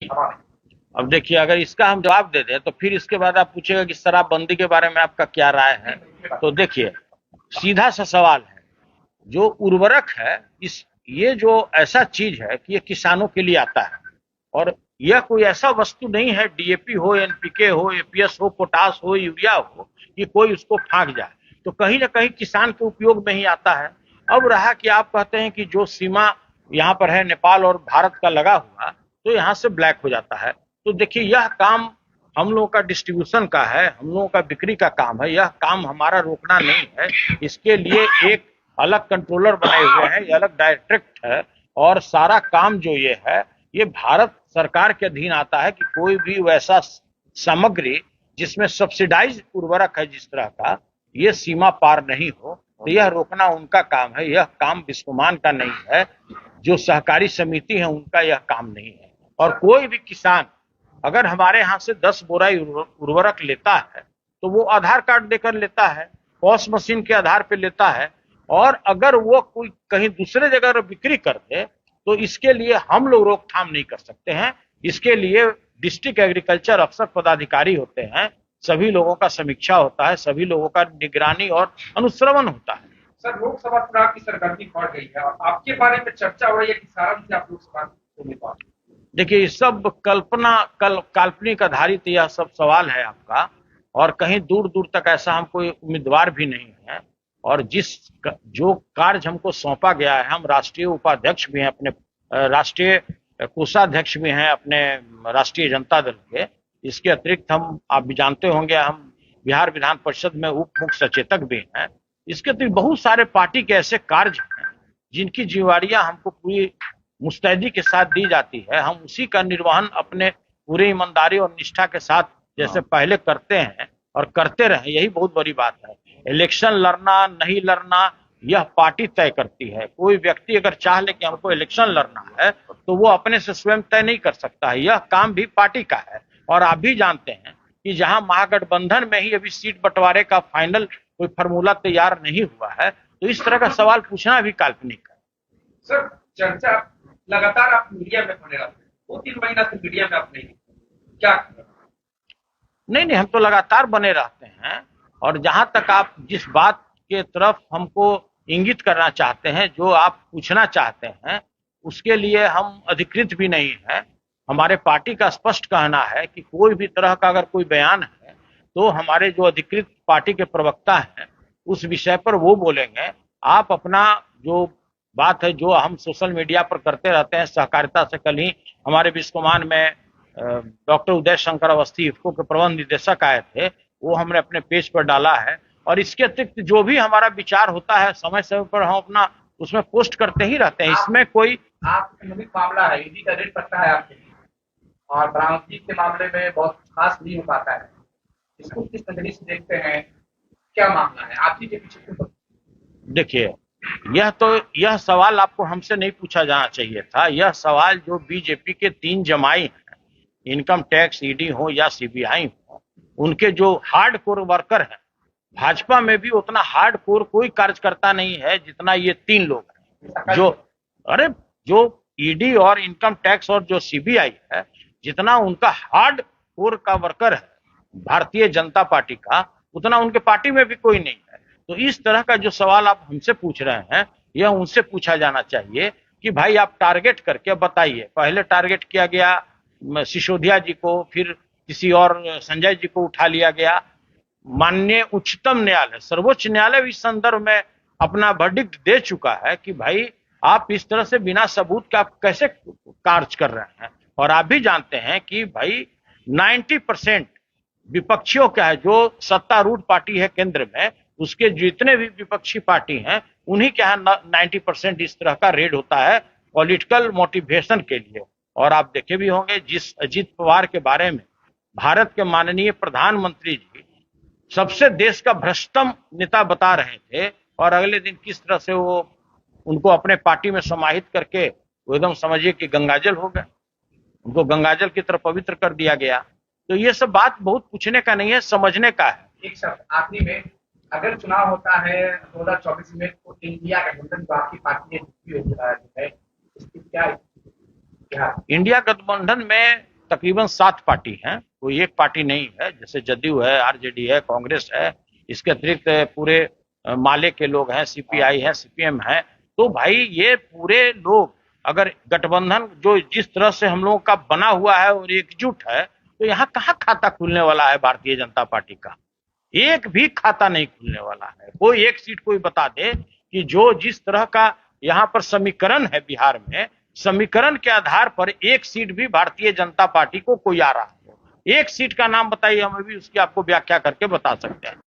अब देखिए, अगर इसका हम जवाब दे दें तो फिर इसके बाद आप पूछेगा कि शराबबंदी के बारे में आपका क्या राय है। तो देखिए, सीधा सा सवाल है, जो उर्वरक है, इस ये जो ऐसा चीज है कि ये किसानों के लिए आता है, और यह कोई ऐसा वस्तु नहीं है, डीएपी हो, एनपीके हो, एपीएस हो, पोटास हो, यूरिया हो, कि कोई उसको फांक जाए। तो कहीं ना कहीं किसान के उपयोग में ही आता है। अब रहा कि आप कहते हैं कि जो सीमा यहाँ पर है नेपाल और भारत का लगा हुआ, तो यहाँ से ब्लैक हो जाता है। तो देखिए, यह काम हम लोगों का डिस्ट्रीब्यूशन का है, हम लोगों का बिक्री का काम है, यह काम हमारा रोकना नहीं है। इसके लिए एक अलग कंट्रोलर बनाए हुए हैं, ये अलग डायरेक्ट है, और सारा काम जो ये है, ये भारत सरकार के अधीन आता है कि कोई भी वैसा सामग्री जिसमें सब्सिडाइज उर्वरक है जिस तरह का, ये सीमा पार नहीं हो, तो यह रोकना उनका काम है। यह काम बिस्कोमान का नहीं है, जो सहकारी समिति है उनका यह काम नहीं है। और कोई भी किसान अगर हमारे यहाँ से 10 बोरा उर्वरक लेता है तो वो आधार कार्ड देकर लेता है, पॉस मशीन के आधार पर लेता है, और अगर वो कोई कहीं दूसरे जगह बिक्री कर दे तो इसके लिए हम लोग रोकथाम नहीं कर सकते हैं। इसके लिए डिस्ट्रिक्ट एग्रीकल्चर अफसर पदाधिकारी होते हैं, सभी लोगों का समीक्षा होता है, सभी लोगों का निगरानी और अनुश्रवण होता है। सर, लोकसभा चुनाव की सरगर्मी बढ़ गई है, आपके बारे में चर्चा हो रही है कि सारा दिन आप लोकसभा उम्मीदवार। देखिए, ये सब काल्पनिक आधारित यह सब सवाल है आपका, और कहीं दूर दूर तक ऐसा हम कोई उम्मीदवार भी नहीं है। और जो कार्य हमको सौंपा गया है, हम राष्ट्रीय उपाध्यक्ष भी हैं, अपने राष्ट्रीय कोषाध्यक्ष भी हैं अपने राष्ट्रीय जनता दल के। इसके अतिरिक्त हम, आप भी जानते होंगे, हम बिहार विधान परिषद में उप मुख्य सचेतक भी हैं। इसके अतिरिक्त बहुत सारे पार्टी के ऐसे कार्य हैं जिनकी जिम्मेवारियां हमको पूरी मुस्तैदी के साथ दी जाती है। हम उसी का निर्वहन अपने पूरे ईमानदारी और निष्ठा के साथ जैसे पहले करते हैं और करते रहे, यही बहुत बड़ी बात है। इलेक्शन लड़ना नहीं लड़ना यह पार्टी तय करती है। कोई व्यक्ति अगर चाह ले कि हमको इलेक्शन लड़ना है तो वो अपने से स्वयं तय नहीं कर सकता है, यह काम भी पार्टी का है। और आप भी जानते हैं कि जहां महागठबंधन में ही अभी सीट बंटवारे का फाइनल कोई फार्मूला तैयार नहीं हुआ है, तो इस तरह का सवाल पूछना भी काल्पनिक है। सर, चर्चा लगातार आप मीडिया में बने रहते हैं, 2-3 महीना से मीडिया में आप नहीं, क्या? नहीं, हम तो लगातार बने रहते हैं। और जहां तक आप जिस बात के तरफ हमको इंगित करना चाहते हैं, जो आप पूछना चाहते हैं, उसके लिए हम अधिकृत भी नहीं है। हमारे पार्टी का स्पष्ट कहना है कि कोई भी तरह का अगर कोई बयान है तो हमारे जो अधिकृत पार्टी के प्रवक्ता हैं उस विषय पर वो बोलेंगे। आप अपना जो बात है, जो हम सोशल मीडिया पर करते रहते हैं, सहकारिता से कल ही हमारे बिस्कोमान में डॉक्टर उदय शंकर अवस्थी इफ्को के प्रबंध निदेशक आए थे, वो हमने अपने पेज पर डाला है। और इसके अतिरिक्त जो भी हमारा विचार होता है समय समय पर हम अपना उसमें पोस्ट करते ही रहते हैं। इसमें कोई आप संबंधित मामला है, ईडी का रेट पड़ता है आपके लिए, और बरामदगी के मामले में बहुत खास नहीं हो पाता है, इसको किस नजरिए से देखते हैं, क्या मामला है आप ही के पीछे? देखिए, यह सवाल आपको हमसे नहीं पूछा जाना चाहिए था। यह सवाल जो बीजेपी के 3 जमाई हैं, इनकम टैक्स, ईडी हो या सीबीआई हो, उनके जो हार्ड कोर वर्कर हैं, भाजपा में भी उतना हार्ड कोर कोई कार्यकर्ता नहीं है जितना ये 3 लोग हैं। जो ईडी और इनकम टैक्स और जो सीबीआई है, जितना उनका हार्ड कोर का वर्कर है भारतीय जनता पार्टी का, उतना उनके पार्टी में भी कोई नहीं है। तो इस तरह का जो सवाल आप हमसे पूछ रहे हैं, यह उनसे पूछा जाना चाहिए कि भाई आप टारगेट करके बताइए। पहले टारगेट किया गया सिसोदिया जी को, फिर किसी और संजय जी को उठा लिया गया। माननीय उच्चतम न्यायालय, सर्वोच्च न्यायालय इस संदर्भ में अपना वर्डिक्ट दे चुका है कि भाई आप इस तरह से बिना सबूत के आप कैसे कार्य कर रहे हैं। और आप भी जानते हैं कि भाई 90% विपक्षियों का है, जो सत्तारूढ़ पार्टी है केंद्र में, उसके जितने भी विपक्षी पार्टी हैं उन्हीं के यहाँ 90% इस तरह का रेड होता है पॉलिटिकल मोटिवेशन के लिए। और आप देखे भी होंगे, जिस अजीत पवार के बारे में भारत के माननीय प्रधानमंत्री जी सबसे देश का भ्रष्टतम नेता बता रहे थे, और अगले दिन किस तरह से वो उनको अपने पार्टी में समाहित करके वो एकदम समझिए कि गंगाजल हो गए, उनको गंगाजल की तरह पवित्र कर दिया गया। तो ये सब बात बहुत पूछने का नहीं है, समझने का है। एक शब्द आखिरी में, अगर चुनाव होता है 2024 में तो इंडिया गठबंधन जो आपकी पार्टी ने है, इसकी क्या? इंडिया गठबंधन में तकरीबन 7 पार्टी हैं, कोई एक पार्टी नहीं है। जैसे जदयू है, आरजेडी है, कांग्रेस है, इसके अतिरिक्त पूरे माले के लोग हैं, सीपीआई है, सीपीएम है। तो भाई ये पूरे लोग अगर गठबंधन जो जिस तरह से हम लोगों का बना हुआ है और एकजुट है, तो यहाँ कहाँ खाता खुलने वाला है भारतीय जनता पार्टी का? एक भी खाता नहीं खुलने वाला है। कोई एक सीट कोई बता दे कि जो जिस तरह का यहाँ पर समीकरण है बिहार में, समीकरण के आधार पर एक सीट भी भारतीय जनता पार्टी को कोई आ रहा हो। एक सीट का नाम बताइए, हमें भी उसकी आपको व्याख्या करके बता सकते हैं।